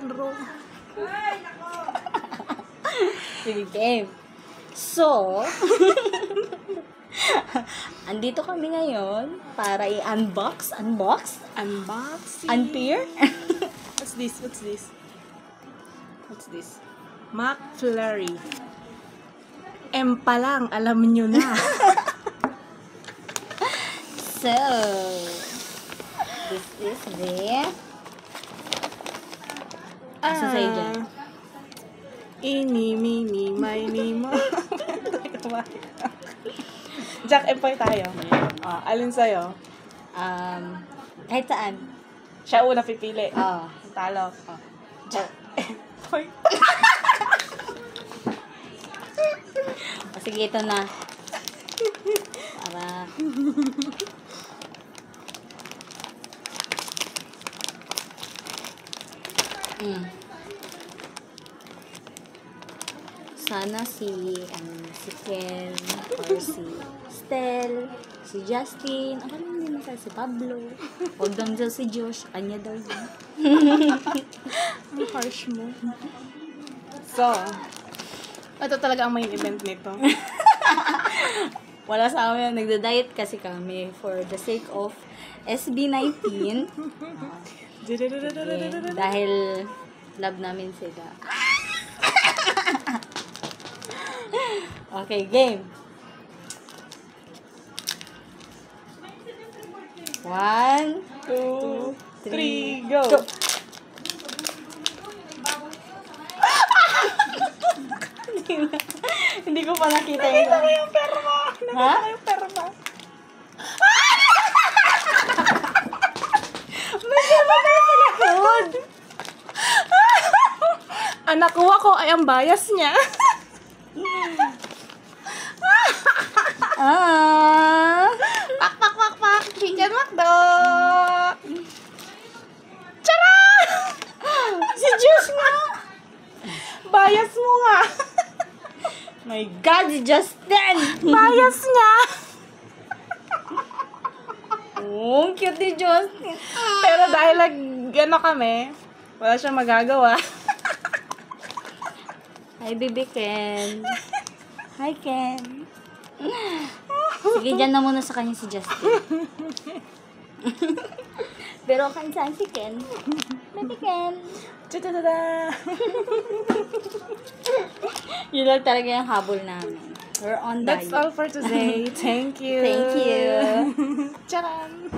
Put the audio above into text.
genre. Sige, game. So, andito kami ngayon para i-unbox, Unboxing. unpeer. What's this? What's this? McFlurry. M pa lang, alam nyo na. So, this is the... Asa sa'yo dyan? Ini, mini, mini, mo. Jack and Poy tayo. Alin sa'yo? Kahit saan. Siya una pipili. Oh. Talo. Jack and Poy. Sige, ito na. Para... Sana si Ken, or si Stel, si Justin, ako lang din nasa si Pablo. Huwag lang daw si Josh, kanya daw yun. Ang harsh mo. So, ito talaga ang main event nito. Wala sa amin, nagda-diet kasi kami for the sake of SB19. Dahil love namin sila. Okay, game. 1, 2, 3, go! Hindi ko pa nakita yun. Nakita ko yung perma! Ha? Yung perma! Good. Ang nakuha ko ay ang bias niya. Pak, pak, pak, pak! Chicken McDo! Tara! Si Josh nga! Bias mo nga! My God, si Justin! Bias niya! Oh, ang cute ni Justin. Pero dahil ano kami, wala siyang magagawa. Hi, baby Ken. Hi, Ken. Sige, dyan na muna sa kanya si Justin. Pero kain saan si Ken? Baby Ken. Ta-da-da-da! Yun lang talaga yung habol namin. We're on diet. That's all for today. Thank you. Thank you. Charan!